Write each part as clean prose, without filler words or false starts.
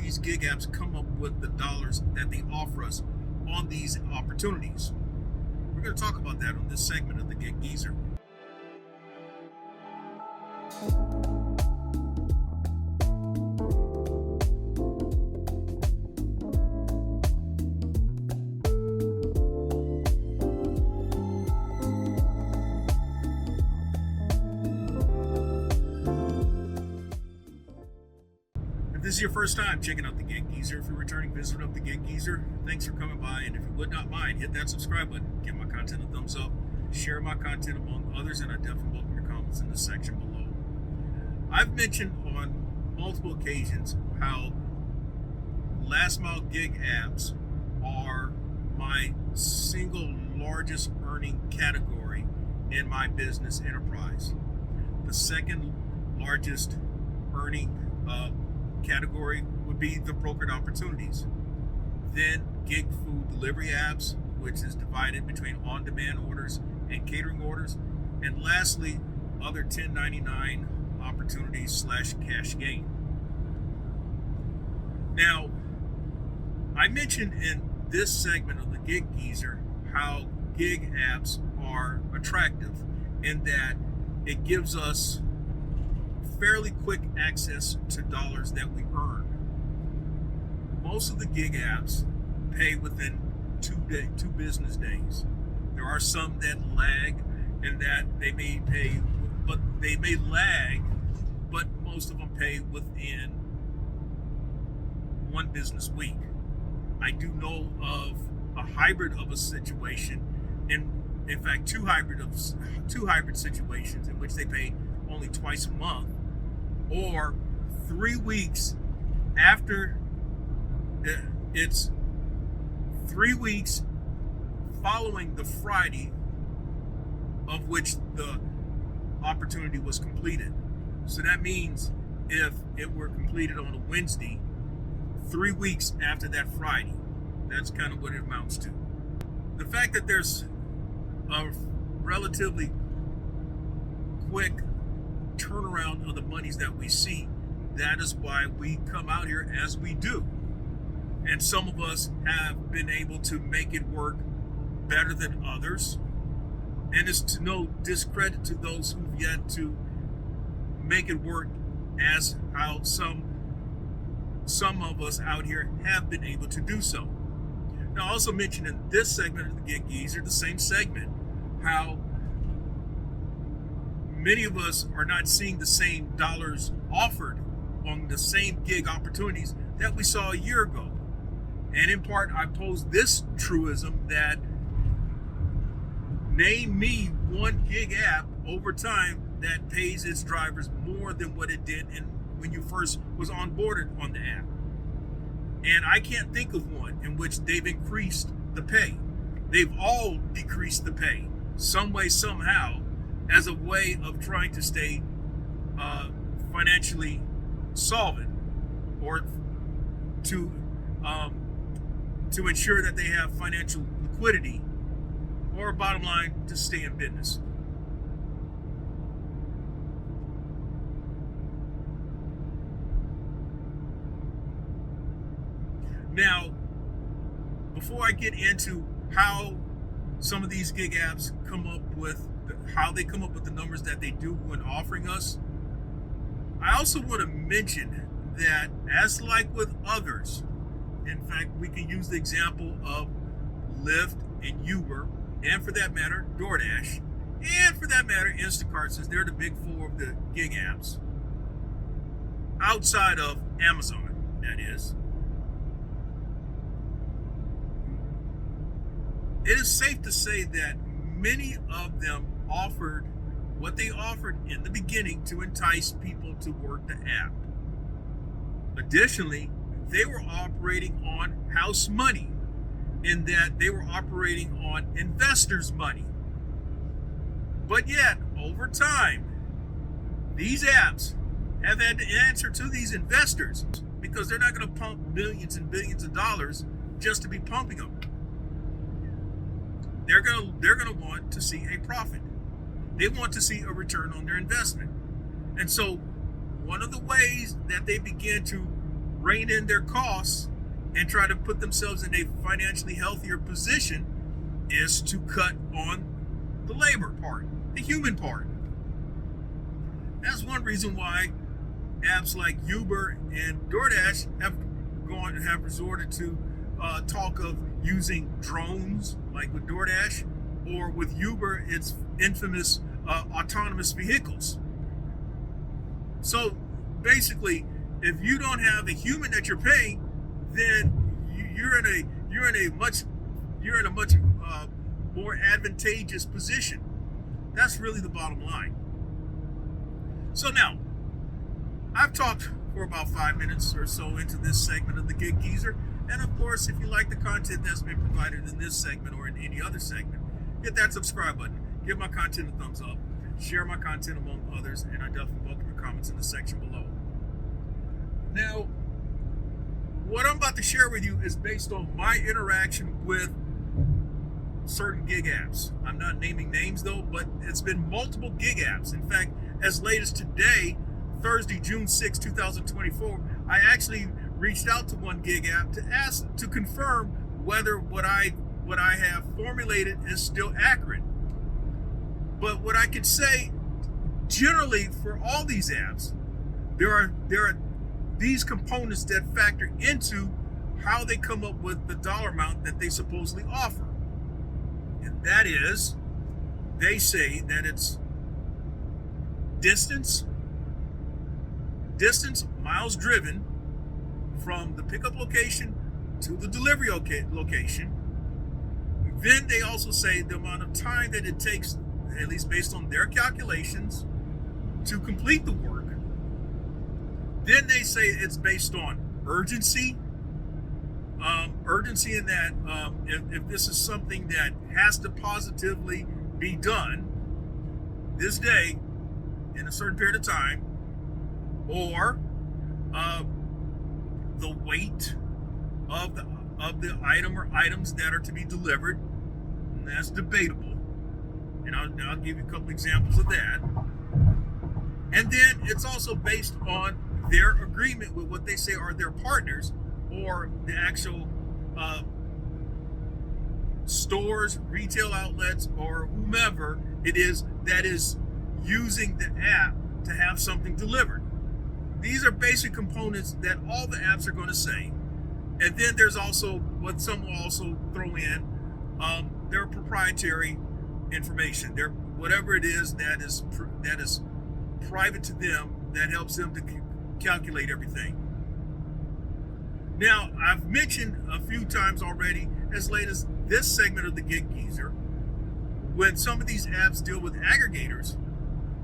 these gig apps come up with the dollars that they offer us on these opportunities. We're going to talk about that on this segment of the Gig Geezer. If this is your first time checking out the Gig Geezer, if you're a returning visitor of the Gig Geezer, thanks for coming by. And if you would not mind, hit that subscribe button, give my content a thumbs up, share my content among others, and I definitely welcome your comments in the section below. I've mentioned on multiple occasions how last mile gig apps are my single largest earning category in my business enterprise. The second largest earning category would be the brokered opportunities. Then gig food delivery apps, which is divided between on-demand orders and catering orders. And lastly, other 1099 opportunities / cash gain. Now, I mentioned in this segment of the Gig Geezer how gig apps are attractive in that it gives us fairly quick access to dollars that we earn. Most of the gig apps pay within 2 business days. There are some that lag and that they may pay, but they may lag, but most of them pay within 1 business week. I do know of a hybrid of a situation, and in fact, two hybrid situations in which they pay only twice a month, or 3 weeks after it's 3 weeks following the Friday of which the opportunity was completed. So that means if it were completed on a Wednesday, 3 weeks after that Friday, that's kind of what it amounts to. The fact that there's a relatively quick turnaround of the monies that we see, that is why we come out here as we do. And some of us have been able to make it work better than others. And it's to no discredit to those who've yet to make it work as how some of us out here have been able to do so. Now, I also mentioned in this segment of the Gig Geezer, the same segment, how many of us are not seeing the same dollars offered on the same gig opportunities that we saw a year ago. And in part, I posed this truism that name me one gig app over time that pays its drivers more than what it did when you first was onboarded on the app. And I can't think of one in which they've increased the pay. They've all decreased the pay some way, somehow, as a way of trying to stay financially solvent, or to ensure that they have financial liquidity, or bottom line, to stay in business. Now, before I get into how some of these gig apps come up with the numbers that they do when offering us, I also want to mention that, as like with others, in fact, we can use the example of Lyft and Uber, and for that matter, DoorDash, and for that matter, Instacart, since they're the big four of the gig apps, outside of Amazon, that is. It is safe to say that many of them offered what they offered in the beginning to entice people to work the app. Additionally, they were operating on house money, in that they were operating on investors' money. But yet, over time, these apps have had to answer to these investors, because they're not going to pump millions and billions of dollars just to be pumping them. They're going to want to see a profit. They want to see a return on their investment. And so one of the ways that they begin to rein in their costs and try to put themselves in a financially healthier position is to cut on the labor part, the human part. That's one reason why apps like Uber and DoorDash have resorted to talk of using drones, like with DoorDash, or with Uber, it's infamous autonomous vehicles. So basically, if you don't have a human that you're paying, then you're in a much more advantageous position. That's really the bottom line. So now, I've talked for about 5 minutes or so into this segment of the Gig Geezer, and of course, if you like the content that's been provided in this segment or in any other segment, hit that subscribe button, give my content a thumbs up, share my content among others, and I definitely welcome your comments in the section below. Now, what I'm about to share with you is based on my interaction with certain gig apps. I'm not naming names though, but it's been multiple gig apps. In fact, as late as today, Thursday, June 6, 2024, I actually reached out to one gig app to confirm whether what I have formulated is still accurate. But what I could say, generally for all these apps, there are these components that factor into how they come up with the dollar amount that they supposedly offer. And that is, they say that it's distance, miles driven from the pickup location to the delivery location. Then they also say the amount of time that it takes, at least based on their calculations, to complete the work. Then they say it's based on urgency. Urgency in that if this is something that has to positively be done this day in a certain period of time, or the weight of the item or items that are to be delivered, and that's debatable. And I'll give you a couple examples of that. And then it's also based on their agreement with what they say are their partners, or the actual stores, retail outlets, or whomever it is that is using the app to have something delivered. These are basic components that all the apps are going to say. And then there's also what some will also throw in, their proprietary information. Their whatever it is that is private to them, that helps them to calculate everything. Now, I've mentioned a few times already, as late as this segment of the Gig Geezer, when some of these apps deal with aggregators,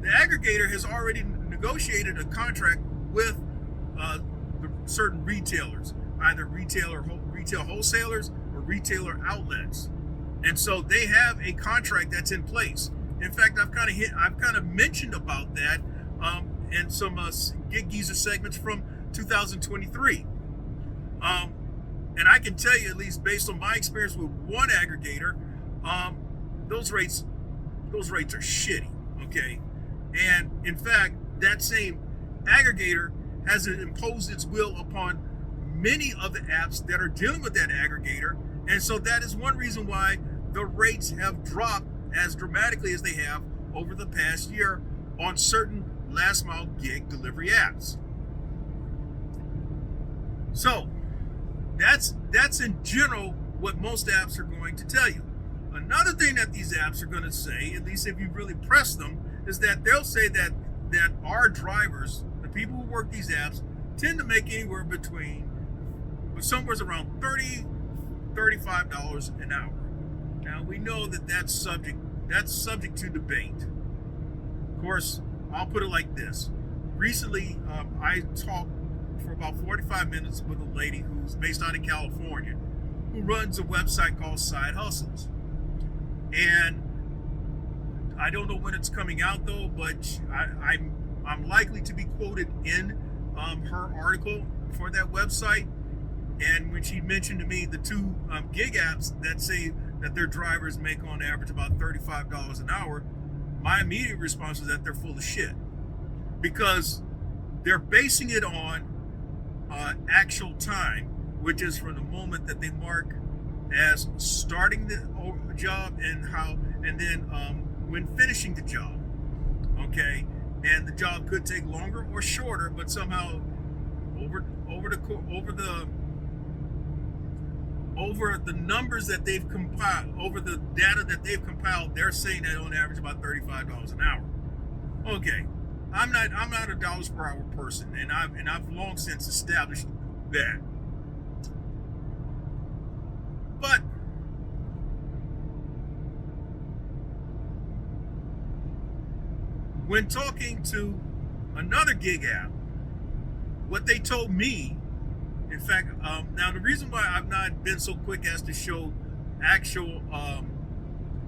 the aggregator has already negotiated a contract with certain retailers, either retail wholesalers or retailer outlets, and so they have a contract that's in place. In fact, I've kind of mentioned about that in some Gig Geezer segments from 2023. And I can tell you, at least based on my experience with one aggregator, those rates are shitty. Okay, and in fact, that same aggregator has imposed its will upon many of the apps that are dealing with that aggregator, and so that is one reason why the rates have dropped as dramatically as they have over the past year on certain last mile gig delivery apps. So that's in general what most apps are going to tell you. Another thing that these apps are going to say, at least if you really press them, is that they'll say that our drivers, the people who work these apps, tend to make anywhere between somewhere around $30-$35 an hour. Now we know that's subject to debate. Of course, I'll put it like this. Recently, I talked for about 45 minutes with a lady who's based out of California, who runs a website called Side Hustles. And I don't know when it's coming out though, but I'm likely to be quoted in her article for that website. And when she mentioned to me the two gig apps that say that their drivers make on average about $35 an hour, my immediate response was that they're full of shit, because they're basing it on actual time, which is from the moment that they mark as starting the job and then when finishing the job. Okay, and the job could take longer or shorter, but somehow over the numbers that they've compiled, over the data that they've compiled, they're saying that on average about $35 an hour. Okay, I'm not a dollars per hour person, and I've long since established that. But when talking to another gig app, what they told me, in fact, now the reason why I've not been so quick as to show actual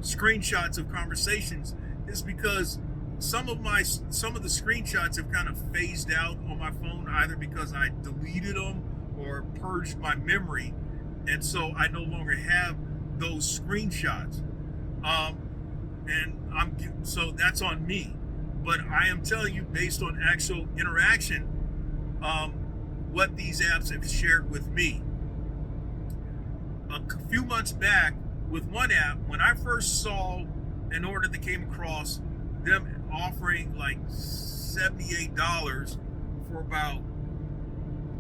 screenshots of conversations is because some of the screenshots have kind of phased out on my phone, either because I deleted them or purged my memory, and so I no longer have those screenshots. So that's on me. But I am telling you, based on actual interaction, what these apps have shared with me. A few months back, with one app, when I first saw an order that came across, them offering like $78 for about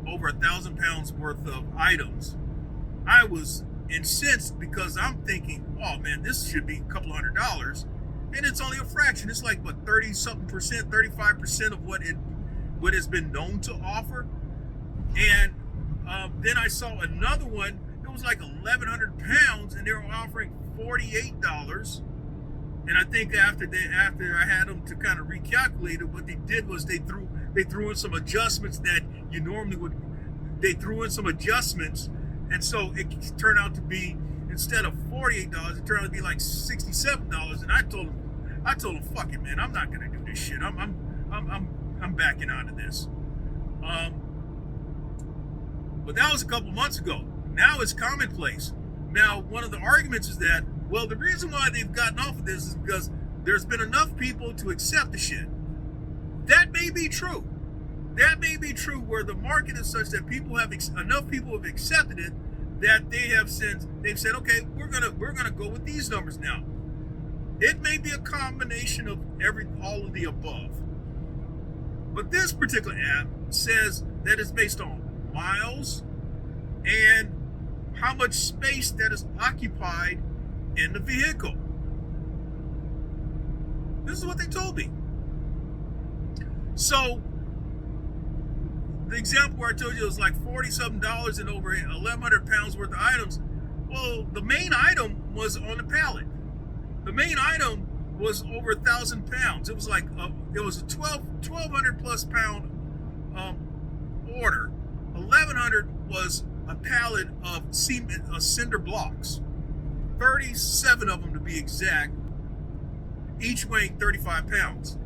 over 1,000 pounds worth of items, I was incensed because I'm thinking, oh man, this should be a couple $100, and it's only a fraction. It's like what, 30-something percent, 35% of what has been known to offer. And then I saw another one. It was like 1,100 pounds, and they were offering $48. And I think after I had them to kind of recalculate it, what they did was they threw in some adjustments that you normally would. They threw in some adjustments, and so it turned out to be, instead of $48, it turned out to be like $67. And I told them, fuck it, man, I'm not gonna do this shit. I'm backing out of this. But that was a couple months ago. Now it's commonplace. Now, one of the arguments is that, well, the reason why they've gotten off of this is because there's been enough people to accept the shit. That may be true. That may be true, where the market is such that enough people have accepted it that they've said, okay, we're gonna go with these numbers now. It may be a combination of all of the above. But this particular app says that it's based on miles and how much space that is occupied in the vehicle. This is what they told me. So the example where I told you it was like $40-something and over 1,100 pounds worth of items. Well, the main item was on the pallet. The main item was over 1,000 pounds. It was like it was a 1,200 plus pound order. 1,100 was a pallet of cinder blocks, 37 of them to be exact, each weighing 35 pounds.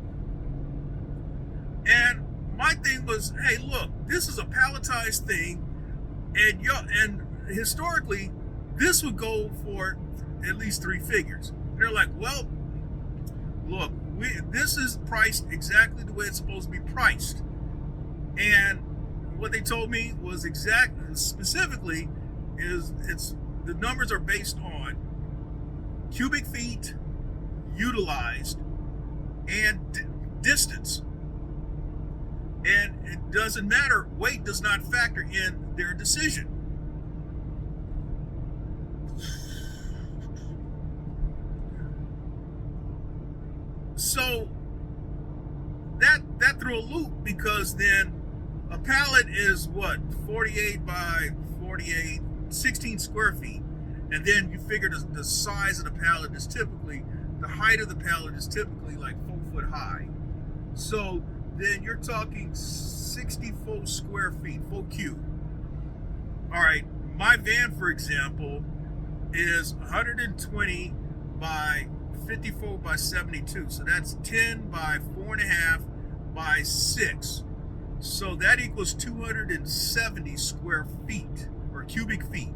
And my thing was, hey, look, this is a palletized thing, and historically, this would go for at least 3 figures. And they're like, well, look, this is priced exactly the way it's supposed to be priced. And what they told me was specifically, the numbers are based on cubic feet utilized and distance. And it doesn't matter, weight does not factor in their decision. So that threw a loop, because then a pallet is what, 48 by 48, 16 square feet. And then you figure the size of the pallet is typically, the height of the pallet is typically like 4 foot high. So then you're talking 64 square feet, 4 cube. All right, my van, for example, is 120 by 54 by 72. So that's 10 by 4.5 by 6. So that equals 270 square feet, or cubic feet.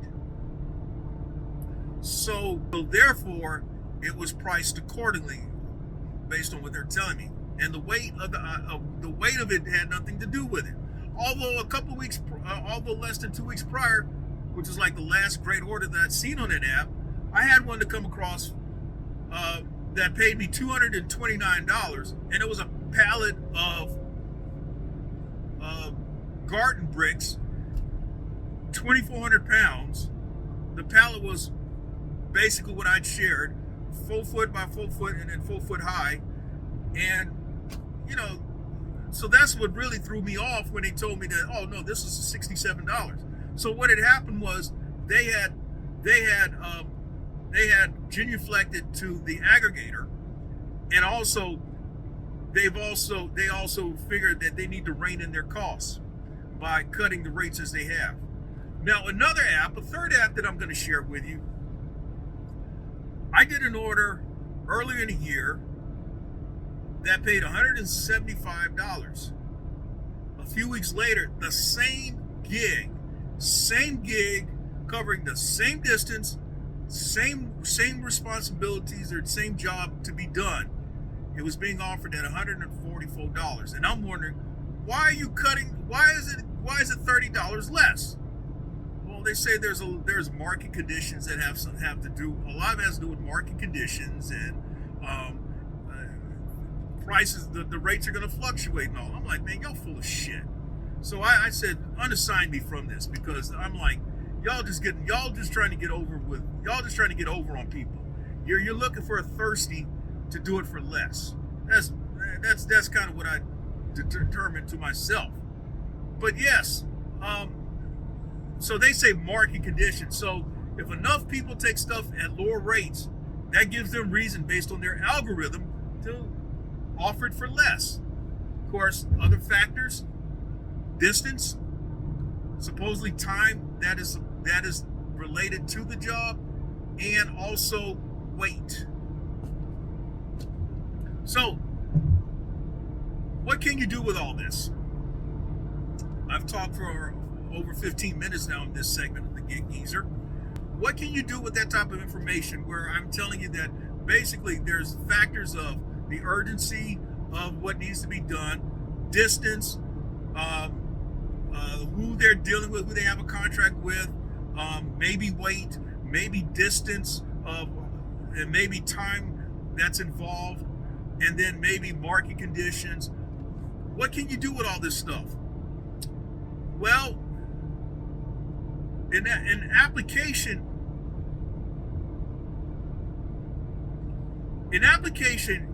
So therefore, it was priced accordingly based on what they're telling me. And the weight of it had nothing to do with it. Although although less than 2 weeks prior, which is like the last great order that I'd seen on that app, I had one to come across that paid me $229, and it was a pallet of garden bricks, 2,400 pounds. The pallet was basically what I'd shared, 4 foot by 4 foot and then 4 foot high. And, you know, so that's what really threw me off when they told me that, oh no, this is $67. So what had happened was they had genuflected to the aggregator, and also they also figured that they need to rein in their costs by cutting the rates as they have. Now, another app, a third app that I'm going to share with you, I did an order earlier in the year that paid $175. A few weeks later, the same gig, covering the same distance, same responsibilities or same job to be done. It was being offered at $144, and I'm wondering, why are you cutting? Why is it $30 less? Well, they say there's market conditions that have to do. A lot of it has to do with market conditions and prices. The rates are going to fluctuate and all. I'm like, man, y'all full of shit. So I said, unassign me from this, because I'm like, y'all just trying to get over on people. You're looking for a thirsty to do it for less. That's kind of what I determined to myself. But yes, so they say market conditions. So if enough people take stuff at lower rates, that gives them reason based on their algorithm to offer it for less. Of course, other factors, distance, supposedly time that is related to the job, and also weight. So, what can you do with all this? I've talked for over 15 minutes now in this segment of the Gig Geezer. What can you do with that type of information where I'm telling you that basically there's factors of the urgency of what needs to be done, distance, who they're dealing with, who they have a contract with, maybe weight, maybe distance, and maybe time that's involved, and then maybe market conditions. What can you do with all this stuff? Well, in application,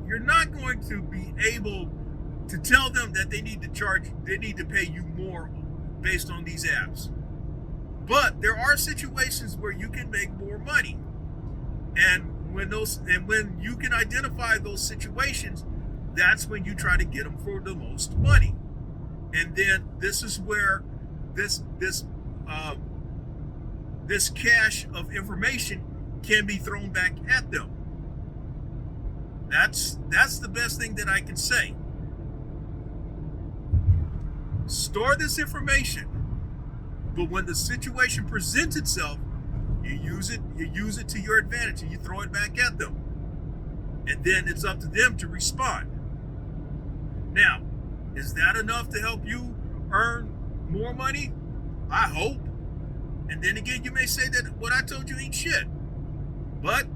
you're not going to be able to tell them that they need to pay you more based on these apps. But there are situations where you can make more money. And when you can identify those situations, that's when you try to get them for the most money. And then this is where this cache of information can be thrown back at them. That's the best thing that I can say. Store this information, but when the situation presents itself, you use it to your advantage, and you throw it back at them. And then it's up to them to respond. Now, is that enough to help you earn more money? I hope. And then again, you may say that what I told you ain't shit. But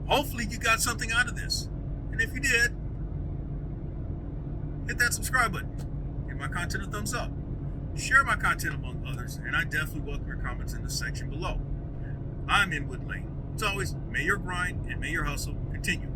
hopefully you got something out of this. And if you did, hit that subscribe button. Give my content a thumbs up. Share my content among others, and I definitely welcome your comments in the section below. I'm Inwood Lane. As always, may your grind and may your hustle continue.